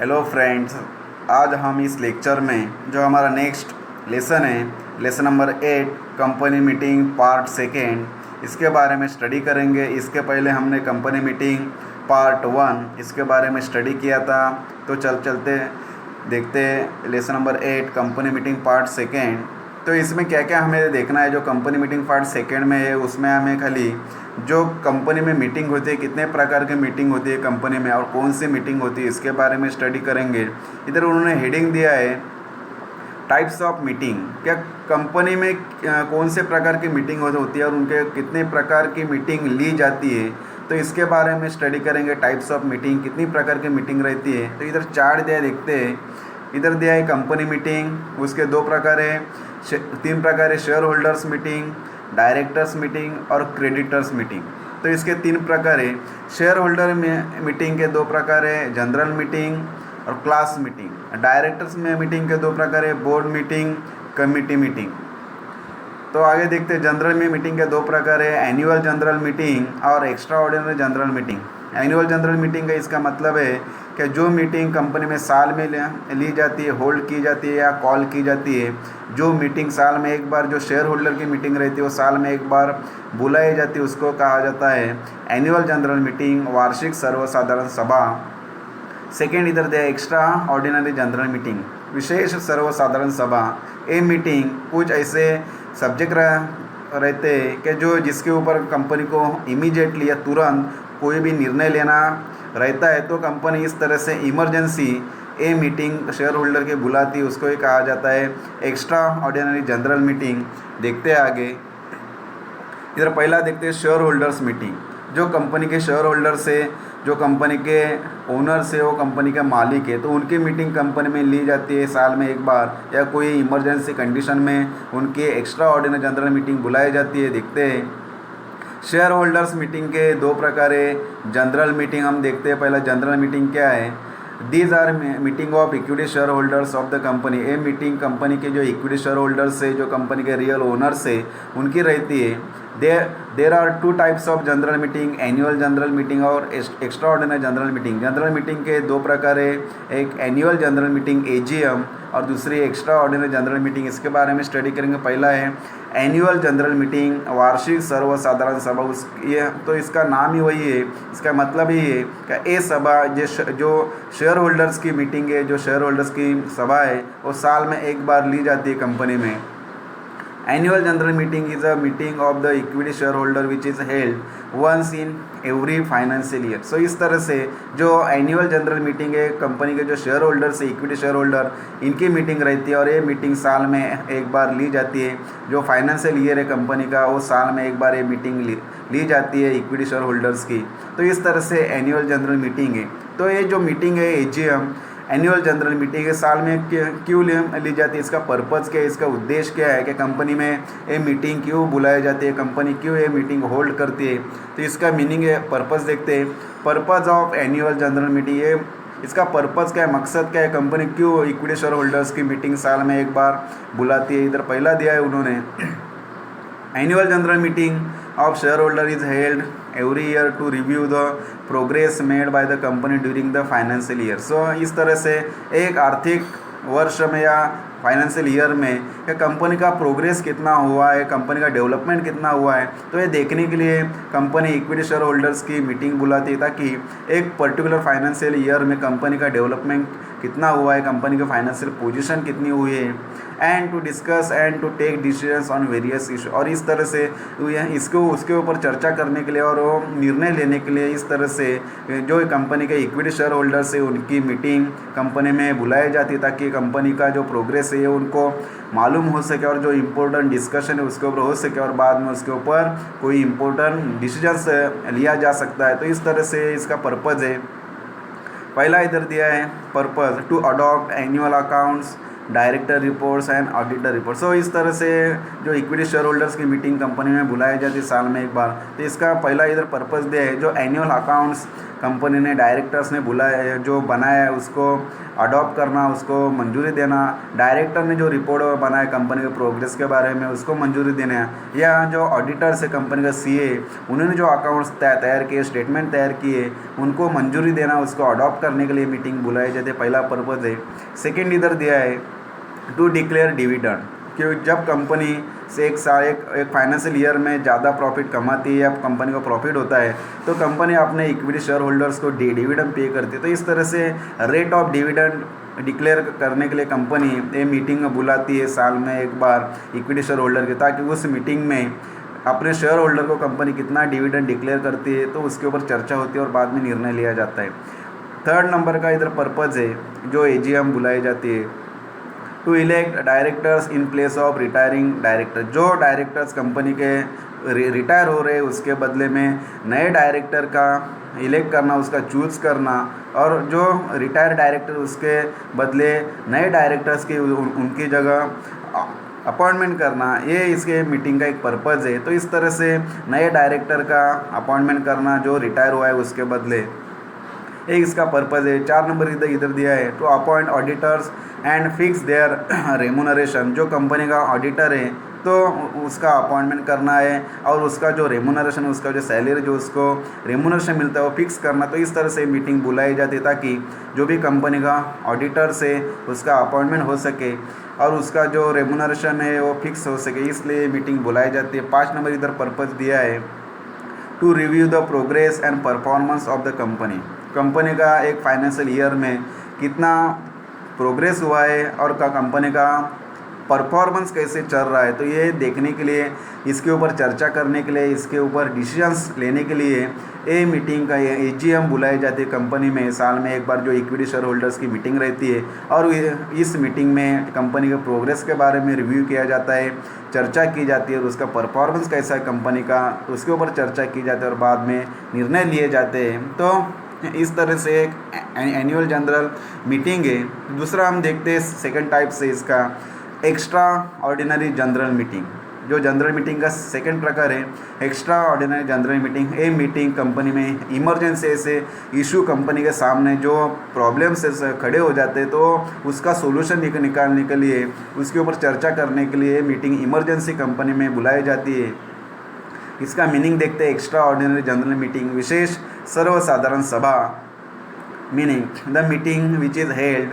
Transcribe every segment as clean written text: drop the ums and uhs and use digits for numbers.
Hello friends, आज हम इस लेक्चर में जो हमारा नेक्स्ट लेसन है, lesson number 8 company meeting part second, इसके बारे में स्टडी करेंगे। इसके पहले हमने कंपनी मीटिंग पार्ट 1 इसके बारे में स्टडी किया था। तो चलते देखते lesson number 8 company meeting part second. तो इसमें क्या क्या हमें देखना है। जो कंपनी मीटिंग पार्ट सेकेंड में है उसमें हमें खाली जो कंपनी में मीटिंग होती है, कितने प्रकार की मीटिंग होती है कंपनी में और कौन सी मीटिंग होती है, इसके बारे में स्टडी करेंगे। इधर उन्होंने हेडिंग दिया है टाइप्स ऑफ मीटिंग। क्या कंपनी में कौन से प्रकार की मीटिंग होती है और उनके कितने प्रकार की मीटिंग ली जाती है, तो इसके बारे में स्टडी करेंगे। टाइप्स ऑफ मीटिंग, कितनी प्रकार की मीटिंग रहती है। तो इधर चार्ट दिया, देखते हैं। इधर दिया है कंपनी मीटिंग, उसके 2 प्रकार है, 3 प्रकार है। Share holders meeting, directors meeting और क्रेडिटर्स मीटिंग। तो इसके 3 प्रकार है। शेयर होल्डर मीटिंग के 2 प्रकार है, जनरल मीटिंग और क्लास मीटिंग। डायरेक्टर्स में मीटिंग के 2 प्रकार है, बोर्ड मीटिंग, कमिटी मीटिंग। तो आगे देखते हैं। जनरल में मीटिंग के 2 प्रकार है, एनुअल जनरल मीटिंग और extraordinary general meeting. Annual general meeting का इसका मतलब है कि जो मीटिंग कंपनी में साल में ली जाती है, होल्ड की जाती है या कॉल की जाती है, जो मीटिंग साल में एक बार, जो शेयर होल्डर की मीटिंग रहती है वो साल में एक बार बुलाई जाती है, उसको कहा जाता है एनुअल जनरल मीटिंग, वार्षिक सर्वसाधारण सभा। सेकेंड इधर दिया एक्स्ट्रा ऑर्डिनरी जनरल मीटिंग, विशेष सर्वसाधारण सभा। ये मीटिंग कुछ ऐसे सब्जेक्ट रहते हैं कि जो जिसके ऊपर कंपनी को इमीडिएटली या तुरंत कोई भी निर्णय लेना रहता है, तो कंपनी इस तरह से इमरजेंसी ये मीटिंग शेयर होल्डर के बुलाती है, उसको ही कहा जाता है एक्स्ट्रा ऑर्डिनरी जनरल मीटिंग। देखते हैं आगे। इधर पहला देखते हैं शेयर होल्डर्स मीटिंग। जो कंपनी के शेयर होल्डर से, जो कंपनी के ओनर से, वो कंपनी का मालिक है, तो उनकी मीटिंग कंपनी में ली जाती है साल में एक बार, या कोई इमरजेंसी कंडीशन में उनकी एक्स्ट्रा ऑर्डिनरी जनरल मीटिंग बुलाई जाती है। देखते हैं। शेयर होल्डर्स मीटिंग के 2 प्रकार है। जनरल मीटिंग हम देखते हैं। पहला जनरल मीटिंग क्या है। These are meeting of equity shareholders of the company. ये मीटिंग कंपनी के जो इक्विटी शेयर होल्डर्स है, जो कंपनी के रियल ओनर्स है, उनकी रहती है। There are 2 types of general meeting, annual general meeting और extraordinary general meeting. General meeting के 2 प्रकार है, एक एनुअल जनरल मीटिंग एजीएम और दूसरी एक्स्ट्रा ऑर्डिनरी जनरल मीटिंग। इसके बारे में स्टडी करेंगे। पहला है एनुअल जनरल मीटिंग, वार्षिक सर्वसाधारण सभा। ये तो इसका नाम ही वही है, इसका मतलब ही है कि ये सभा जो शेयर होल्डर्स की मीटिंग है, जो शेयर होल्डर्स की सभा है, वो साल में एक बार ली जाती है कंपनी में। Annual general meeting is a meeting of the equity shareholder which is held once in every financial year. So इस तरह से जो एनुअल जनरल मीटिंग है, कंपनी के जो शेयर होल्डर्स है, इक्विटी शेयर होल्डर, इनकी मीटिंग रहती है और ये मीटिंग साल में एक बार ली जाती है। जो फाइनेंशियल ईयर है कंपनी का, वो साल में एक बार ये मीटिंग ली जाती है इक्विटी शेयर होल्डर्स की। तो इस तरह से एनुअल जनरल मीटिंग है। तो ये जो मीटिंग है एजीएम, एनुअल जनरल मीटिंग है, साल में क्यों ली जाती है, इसका पर्पज़ क्या है, इसका उद्देश्य क्या है कि कंपनी में ये मीटिंग क्यों बुलाई जाती है, कंपनी क्यों ये मीटिंग होल्ड करती है। तो इसका मीनिंग है, पर्पज़ देखते हैं। Purpose of annual general meeting, ये इसका पर्पज़ क्या है, मकसद क्या है, कंपनी क्यों इक्विटी शेयर होल्डर्स की मीटिंग साल में एक बार बुलाती है। इधर पहला दिया है उन्होंने, annual general meeting of shareholder is held every year to review the progress made by the company during the financial year। so इस तरह से एक आर्थिक वर्ष में या फाइनेंशियल ईयर में कि कंपनी का प्रोग्रेस कितना हुआ है, कंपनी का डेवलपमेंट कितना हुआ है, तो ये देखने के लिए कंपनी इक्विटी शेयर होल्डर्स की मीटिंग बुलाती है, ताकि एक पर्टिकुलर फाइनेंशियल ईयर में कंपनी का डेवलपमेंट कितना हुआ है, कंपनी की फाइनेंशियल पोजीशन कितनी हुई है, and to discuss and to take decisions on various issue. और इस तरह से इसको उसके ऊपर चर्चा करने के लिए और वो निर्णय लेने के लिए इस तरह से जो कंपनी के इक्विटी शेयर होल्डर्स है, उनकी मीटिंग कंपनी में बुलाई जाती है, ताकि कंपनी का जो प्रोग्रेस है उनको मालूम हो सके और जो इम्पोर्टेंट डिस्कशन है उसके ऊपर हो सके और बाद में उसके ऊपर कोई इम्पोर्टेंट डिसीजंस लिया जा सकता है। तो इस तरह से इसका पर्पज़ है। पहला इधर दिया है purpose, to adopt annual accounts director reports and auditor report. So इस तरह से जो इक्विटी शेयर होल्डर्स की मीटिंग कंपनी में बुलाई जाती है साल में एक बार। तो इसका पहला इधर पर्पस दिया है, जो एनुअल अकाउंट्स कंपनी ने डायरेक्टर्स ने बुलाया है, जो बनाया है उसको अडॉप्ट करना, उसको मंजूरी देना। डायरेक्टर ने जो रिपोर्ट बनाया कंपनी के प्रोग्रेस के बारे में उसको मंजूरी देना, या जो ऑडिटर्स है कंपनी का सीए उन्होंने जो अकाउंट्स तैयार किए, स्टेटमेंट तैयार किए, उनको मंजूरी देना, उसको अडॉप्ट करने के लिए मीटिंग बुलाई जाती है। पहला पर्पज़ है। सेकेंड इधर दिया है टू डिक्लेयर डिविडेंड, कि जब कंपनी से एक फाइनेंशियल ईयर में ज़्यादा प्रॉफिट कमाती है या कंपनी को प्रॉफिट होता है तो कंपनी अपने इक्विटी शेयर होल्डर्स को डिविडेंड पे करती है। तो इस तरह से रेट ऑफ डिविडेंड डिक्लेयर करने के लिए कंपनी ये मीटिंग बुलाती है साल में एक बार इक्विटी शेयर होल्डर की, ताकि उस मीटिंग में अपने शेयर होल्डर को कंपनी कितना डिविडेंड डिक्लेयर करती है तो उसके ऊपर चर्चा होती है और बाद में निर्णय लिया जाता है। थर्ड नंबर का इधर पर्पज़ है, जो एजीएम बुलाई जाती है, to elect directors in place of retiring director. जो डायरेक्टर्स कंपनी के रिटायर हो रहे हैं उसके बदले में नए डायरेक्टर का इलेक्ट करना, उसका चूज़ करना, और जो रिटायर डायरेक्टर उसके बदले नए डायरेक्टर्स की उनकी जगह अपॉइंटमेंट करना, ये इसके मीटिंग का एक पर्पज़ है। तो इस तरह से नए डायरेक्टर का अपॉइंटमेंट करना जो रिटायर हुआ है उसके बदले, एक इसका पर्पज़ है। 4 नंबर इधर दिया है, to appoint auditors and fix their remuneration. जो कंपनी का ऑडिटर है तो उसका अपॉइंटमेंट करना है और उसका जो रेमुनरेशन है, उसका जो सैलरी जो उसको रेमुनरेशन मिलता है वो फिक्स करना। तो इस तरह से मीटिंग बुलाई जाती है ताकि जो भी कंपनी का ऑडिटर से उसका अपॉइंटमेंट हो सके और उसका जो रेमुनरेशन है वो फिक्स हो सके, इसलिए मीटिंग बुलाई जाती है। 5 नंबर इधर पर्पज़ दिया है, to review the progress and performance of the company. Company का एक फाइनेंशियल ईयर में कितना प्रोग्रेस हुआ है और कंपनी का परफॉर्मेंस कैसे चल रहा है, तो ये देखने के लिए, इसके ऊपर चर्चा करने के लिए, इसके ऊपर डिसीजंस लेने के लिए ये मीटिंग का एजीएम बुलाई जाती है कंपनी में साल में एक बार, जो इक्विटी शेयर होल्डर्स की मीटिंग रहती है। और इस मीटिंग में कंपनी के प्रोग्रेस के बारे में रिव्यू किया जाता है, चर्चा की जाती है, और उसका परफॉर्मेंस कैसा है कंपनी का तो उसके ऊपर चर्चा की जाती है और बाद में निर्णय लिए जाते हैं। तो इस तरह से एक एनुअल जनरल मीटिंग है। दूसरा हम देखते हैं सेकंड टाइप से इसका एक्स्ट्रा ऑर्डिनरी जनरल मीटिंग। जो जनरल मीटिंग का सेकंड प्रकार है एक्स्ट्रा ऑर्डिनरी जनरल मीटिंग। ये मीटिंग कंपनी में इमरजेंसी से इशू कंपनी के सामने जो प्रॉब्लम से खड़े हो जाते हैं तो उसका सोल्यूशन निकालने के लिए, उसके ऊपर चर्चा करने के लिए मीटिंग इमरजेंसी कंपनी में बुलाई जाती है। इसका मीनिंग देखते हैं, एक्स्ट्रा ऑर्डिनरी जनरल मीटिंग विशेष सर्वसाधारण सभा, meaning the meeting which is held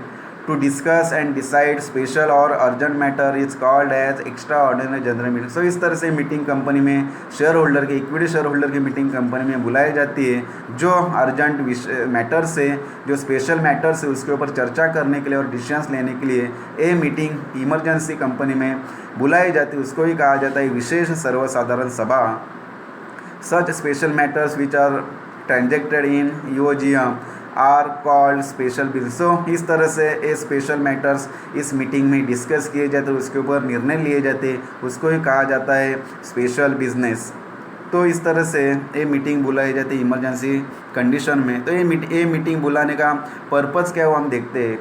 to discuss and decide special और urgent matter is called as extraordinary general meeting. So इस तरह से मीटिंग कंपनी में शेयर होल्डर की, इक्विटी शेयर होल्डर की मीटिंग कंपनी में बुलाई जाती है, जो अर्जेंट मैटर से, जो स्पेशल मैटर से उसके ऊपर चर्चा करने के लिए और डिसीजंस लेने के लिए ये मीटिंग इमरजेंसी कंपनी में बुलाई जाती है, उसको ही कहा जाता है विशेष सर्वसाधारण सभा। Such special matters which are transacted in UOGM are called special business. So इस तरह से ये स्पेशल मैटर्स इस मीटिंग में डिस्कस किए जाते हैं, उसके ऊपर निर्णय लिए जाते हैं, उसको ही कहा जाता है स्पेशल बिजनेस। तो इस तरह से ये मीटिंग बुलाई जाती है इमरजेंसी कंडीशन में। तो ये मीटिंग बुलाने का पर्पज़ क्या है वो हम देखते हैं।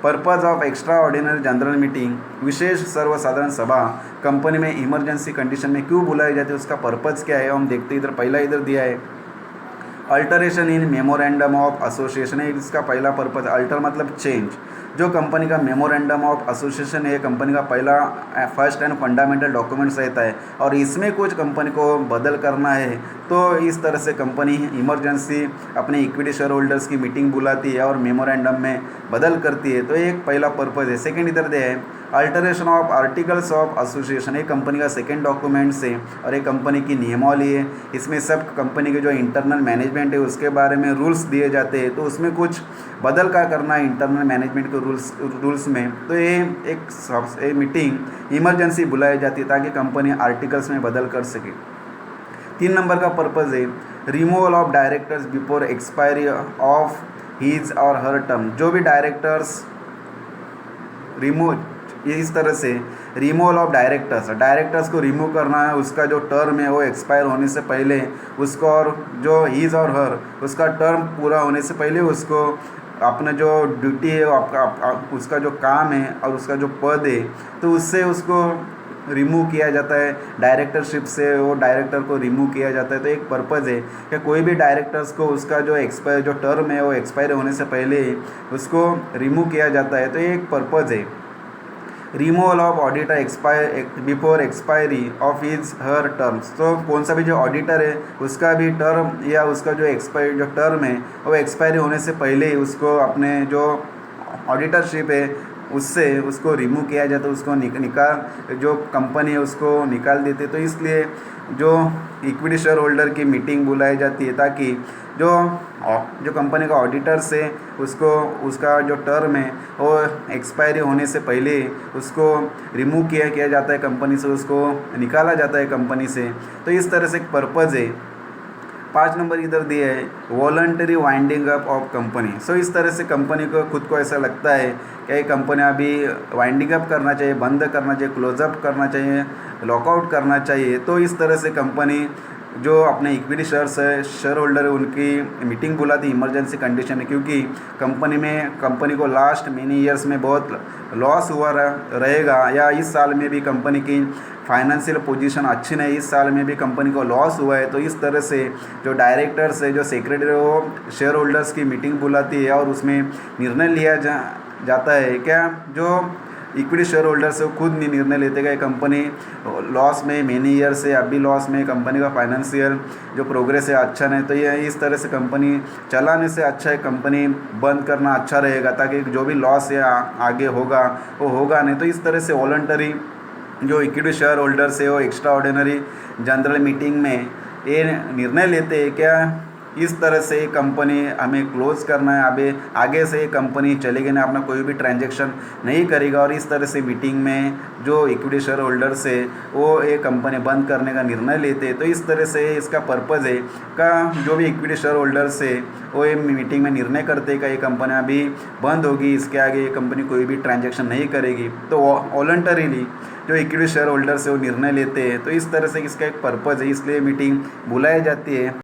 Purpose of extraordinary general meeting, विशेष सर्वसाधारण सभा कंपनी में इमरजेंसी कंडीशन में क्यों बुलाई जाती है, उसका पर्पज़ क्या है हम देखते हैं। इधर पहला इधर दिया है alteration in memorandum of association है। इसका पहला पर्पज़, अल्टर मतलब चेंज। जो कंपनी का मेमोरेंडम ऑफ एसोसिएशन है, कंपनी का पहला फर्स्ट एंड फंडामेंटल डॉक्यूमेंट्स रहता है और इसमें कुछ कंपनी को बदल करना है तो इस तरह से कंपनी इमरजेंसी अपने इक्विटी शेयर होल्डर्स की मीटिंग बुलाती है और मेमोरेंडम में बदल करती है। तो एक पहला पर्पज़ है। सेकेंड इधर दे है alteration of articles of association, एक कंपनी का सेकेंड डॉक्यूमेंट्स है और एक कंपनी की नियमावली है। इसमें सब कंपनी के जो इंटरनल मैनेजमेंट है उसके बारे में रूल्स दिए जाते हैं, तो उसमें कुछ बदल का करना है इंटरनल मैनेजमेंट के रूल्स में। तो ये एक मीटिंग इमरजेंसी बुलाई जाती है ताकि कंपनी आर्टिकल्स में बदल कर सके। 3 नंबर का पर्पज़ है removal of directors before expiry of his or her term. जो भी डायरेक्टर्स इस तरह से रिमूवल ऑफ डायरेक्टर्स को रिमूव करना है, उसका जो टर्म है वो एक्सपायर होने से पहले उसको, और जो हीज और हर उसका टर्म पूरा होने से पहले उसको अपना जो ड्यूटी है, वो उसका जो काम है और उसका जो पद है, तो उससे उसको रिमूव किया जाता है। डायरेक्टरशिप से वो डायरेक्टर को रिमूव किया जाता है। तो एक पर्पज़ है कि कोई भी डायरेक्टर्स को उसका जो टर्म है वो एक्सपायर होने से पहले उसको रिमूव किया जाता है। तो ये एक पर्पज़ है। Removal of auditor before expiry of his her terms. तो कौन सा भी जो ऑडिटर है उसका भी टर्म या उसका जो टर्म है वो एक्सपायरी होने से पहले ही उसको अपने जो ऑडिटरशिप है उससे उसको रिमूव किया जाता है, उसको निकाल जो कंपनी है उसको निकाल देते। तो इसलिए जो इक्विटी शेयर होल्डर की मीटिंग बुलाई जाती है ताकि जो कंपनी का ऑडिटर से उसको उसका जो टर्म है वो एक्सपायरी होने से पहले उसको रिमूव किया जाता है कंपनी से, उसको निकाला जाता है कंपनी से। तो इस तरह से एक पर्पज़ है। 5 नंबर इधर दिया है voluntary winding up of company. So इस तरह से कंपनी को खुद को ऐसा लगता है कि ये कंपनी अभी वाइंडिंग अप करना चाहिए, बंद करना चाहिए, क्लोजअप करना चाहिए, लॉकआउट करना चाहिए। तो इस तरह से कंपनी जो अपने इक्विटी शेयर होल्डर है उनकी मीटिंग बुलाती इमरजेंसी कंडीशन है, क्योंकि कंपनी को लास्ट मेनी ईयर्स में बहुत लॉस हुआ रहेगा, या इस साल में भी कंपनी की फाइनेंशियल पोजीशन अच्छी नहीं, इस साल में भी कंपनी को लॉस हुआ है। तो इस तरह से जो डायरेक्टर्स है, जो सेक्रेटरी है, वो शेयर होल्डर्स की मीटिंग बुलाती है और उसमें निर्णय लिया जाता है। क्या जो इक्विटी शेयर होल्डर से खुद नहीं निर्णय लेते कि कंपनी लॉस में मेनी ईयर से अभी लॉस में, कंपनी का फाइनेंशियल जो प्रोग्रेस है अच्छा नहीं, तो ये इस तरह से कंपनी चलाने से अच्छा है कंपनी बंद करना अच्छा रहेगा, ताकि जो भी लॉस है आगे होगा वो होगा नहीं। तो इस तरह से वॉलंटरी जो इक्विटी शेयर होल्डर्स है वो एक्स्ट्रा ऑर्डिनरी जनरल मीटिंग में ये निर्णय लेते हैं क्या इस तरह से कंपनी हमें क्लोज करना है, अभी आगे से कंपनी चलेगी ना, अपना कोई भी ट्रांजैक्शन नहीं करेगा। और इस तरह से मीटिंग में जो इक्विटी शेयर होल्डर्स है वो ये कंपनी बंद करने का निर्णय लेते हैं। तो इस तरह से इसका पर्पज़ है का जो भी इक्विटी शेयर होल्डर्स है वो ये मीटिंग में निर्णय करते हैं कि ये कंपनी अभी बंद होगी, इसके आगे ये कंपनी कोई भी ट्रांजैक्शन नहीं करेगी। तो वॉलंटरीली जो इक्विटी शेयर होल्डर्स है वो निर्णय लेते हैं। तो इस तरह से इसका एक पर्पज़ है, इसलिए मीटिंग बुलाई जाती है।